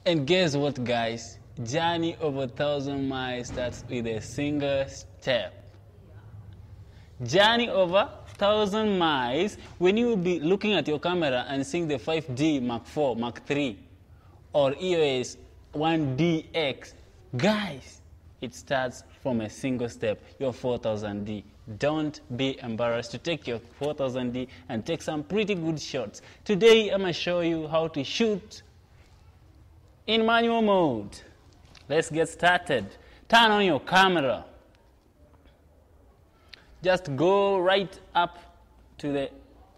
And guess what, guys? Journey over 1,000 miles starts with a single step. Journey over 1,000 miles, when you will be looking at your camera and seeing the 5D Mark IV, Mark III, or EOS 1DX, guys, it starts from a single step, your 4000D. Don't be embarrassed to take your 4000D and take some pretty good shots. Today, I'm going to show you how to shoot in manual mode. Let's get started. Turn on your camera. Just go right up to the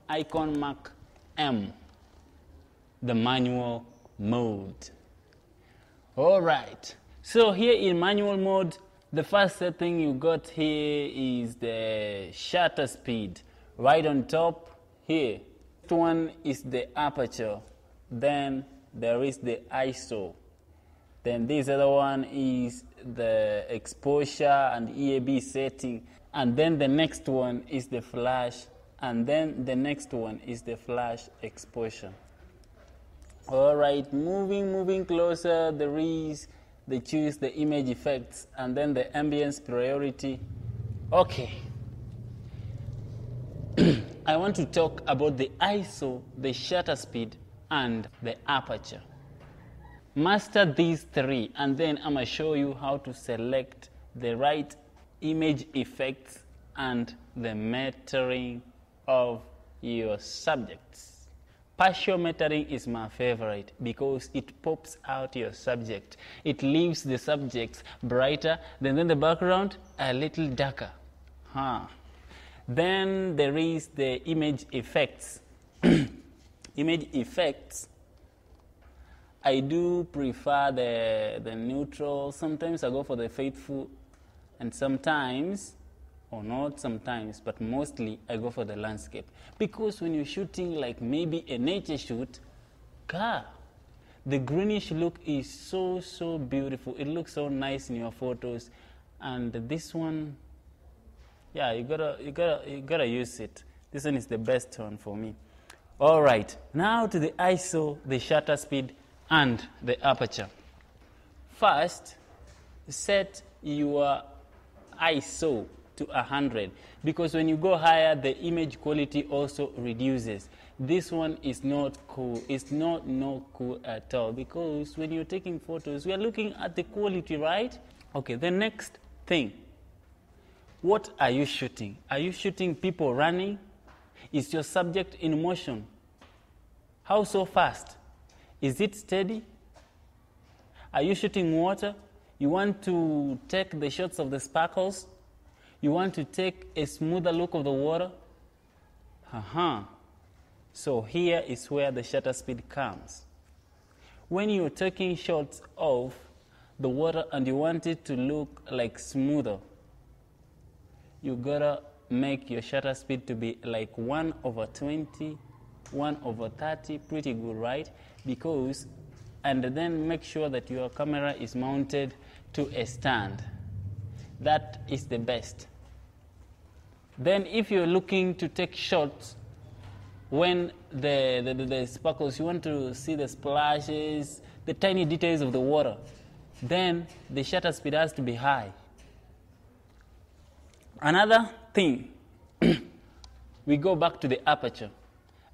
icon mark M, the manual mode. All right. So here in manual mode, the first setting you got here is the shutter speed. Right on top here. Next one is the aperture. Then there is the ISO. Then this other one is the exposure and EAB setting. And then the next one is the flash. And then the next one is the flash exposure. All right, moving closer, there is they choose the image effects and then the ambience priority. Okay. I want to talk about the ISO, the shutter speed, and the aperture. Master these three, and then I'm going to show you how to select the right image effects and the metering of your subjects. Partial metering is my favorite because it pops out your subject. It leaves the subjects brighter, then the background a little darker. Then there is the image effects. Image effects, I do prefer the neutral. Sometimes I go for the faithful, and sometimes, or not sometimes, but mostly I go for the landscape. Because when you're shooting like maybe a nature shoot, the greenish look is so beautiful. It looks so nice in your photos. And this one, yeah, you gotta use it. This one is the best one for me. All right, now to the ISO, the shutter speed, and the aperture. First, set your ISO to 100, because when you go higher, the image quality also reduces. This one is not cool. It's not cool at all, because when you're taking photos, we are looking at the quality, right? Okay, the next thing. What are you shooting? Are you shooting people running? Is your subject in motion? How so fast? Is it steady? Are you shooting water? You want to take the shots of the sparkles? You want to take a smoother look of the water? So here is where the shutter speed comes. When you're taking shots of the water and you want it to look like smoother, you gotta make your shutter speed to be like 1/20, 1/30, pretty good, right? Because, and then make sure that your camera is mounted to a stand. That is the best. Then if you're looking to take shots when the sparkles, you want to see the splashes, the tiny details of the water, then the shutter speed has to be high. Another thing, we go back to the aperture.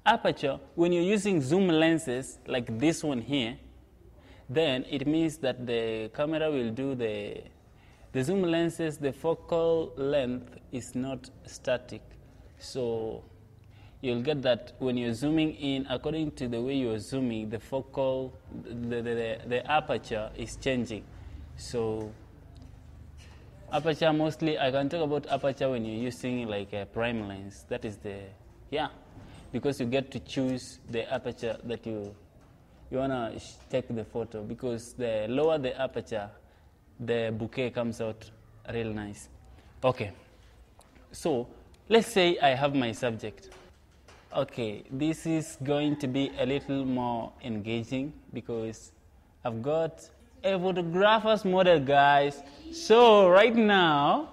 Aperture, when you're using zoom lenses like this one here, then it means that the camera will do the zoom lenses, the focal length is not static. So you'll get that when you're zooming in, according to the way you're zooming, the focal, the aperture is changing. So aperture mostly, I can talk about aperture when you're using like a prime lens. That is because you get to choose the aperture that you want to take the photo, because the lower the aperture, the bouquet comes out real nice. Okay, so let's say I have my subject. Okay, this is going to be a little more engaging because I've got a photographer's model, guys. So right now,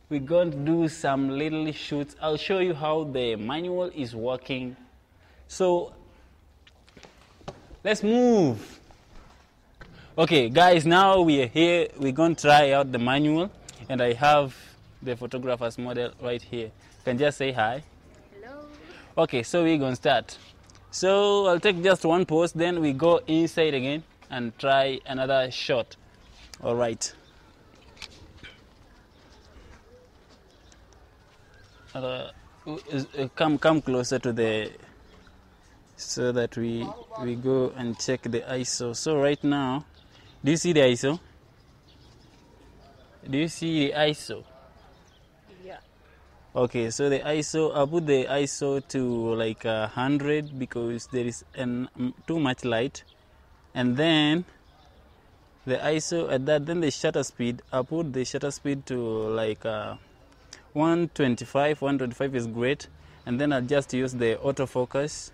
we're going to do some little shoots. I'll show you how the manual is working. So let's move. Okay, guys, now we are here. We're going to try out the manual, and I have the photographer's model right here. You can just say hi. Hello. Okay, so we're going to start. So I'll take just one pose, then we go inside again and try another shot. All right. Come closer to the, so that we go and check the ISO. So right now, do you see the ISO? Do you see the ISO? Yeah. Okay, so the ISO, I'll put the ISO to like 100 because there is too much light. And then the ISO at that, then the shutter speed, I'll put the shutter speed to like 125. 125 is great. And then I'll just use the autofocus.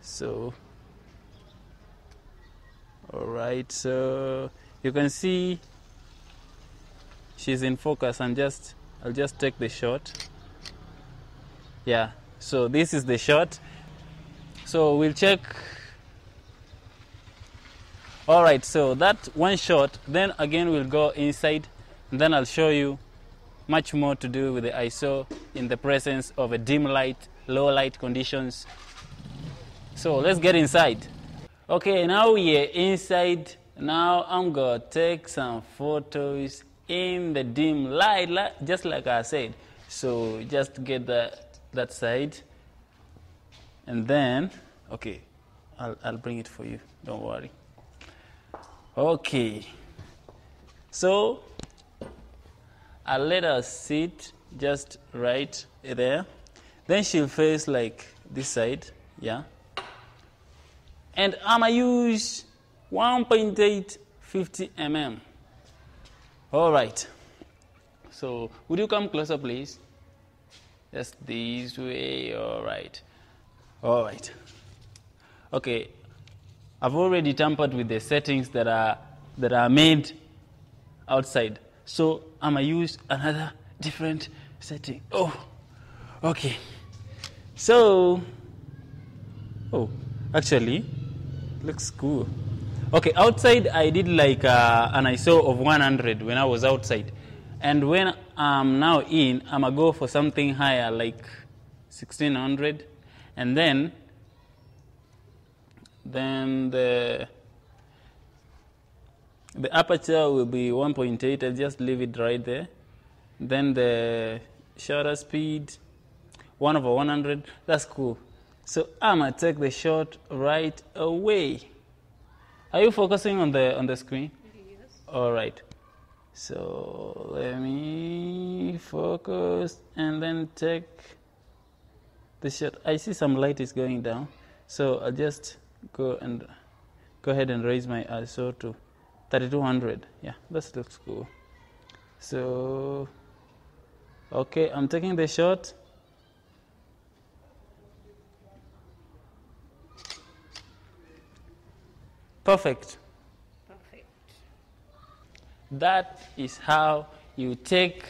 So, all right, so you can see she's in focus, and I'll just take the shot. Yeah, so this is the shot. So we'll check. All right, so that one shot, then again we'll go inside, and then I'll show you much more to do with the ISO in the presence of a dim light, low light conditions. So let's get inside. Okay, now we're inside. Now I'm gonna take some photos in the dim light, just like I said. So just get that side, and then okay, I'll bring it for you. Don't worry. Okay, so I'll let her sit just right there. Then she'll face like this side, yeah. And I'ma use 1.8 50 mm. All right. So would you come closer, please? Just this way. All right. All right. Okay. I've already tampered with the settings that are made outside. So I'ma use another different setting. Oh, okay. So, oh, actually, looks cool. Okay, outside I did like an ISO of 100 when I was outside. And when I'm now in, I'ma go for something higher, like 1600. And then the aperture will be 1.8. I'll just leave it right there. Then the shutter speed 1/100. That's cool. So I'ma take the shot right away. Are you focusing on the screen? Yes. All right. So let me focus and then take the shot. I see some light is going down, so I'll just go ahead and raise my ISO to 3200. Yeah, that looks cool. So, okay, I'm taking the shot. Perfect. Perfect. That is how you take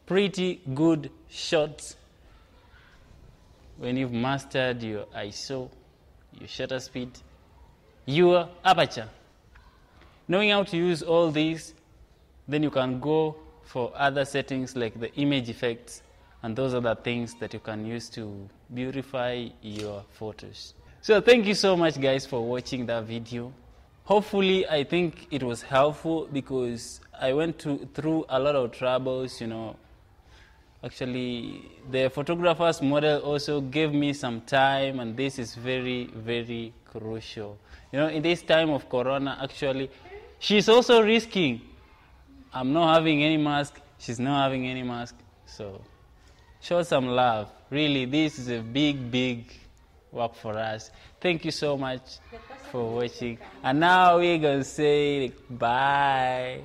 pretty good shots when you've mastered your ISO, your shutter speed, your aperture. Knowing how to use all these, then you can go for other settings like the image effects, and those are the things that you can use to beautify your photos. So thank you so much, guys, for watching that video. Hopefully, I think it was helpful because I went through a lot of troubles, you know. Actually, the photographer's model also gave me some time, and this is very, very crucial. You know, in this time of Corona, actually, she's also risking. I'm not having any mask. She's not having any mask. So, show some love. Really, this is a big, big work for us. Thank you so much for watching. And now we're going to say bye.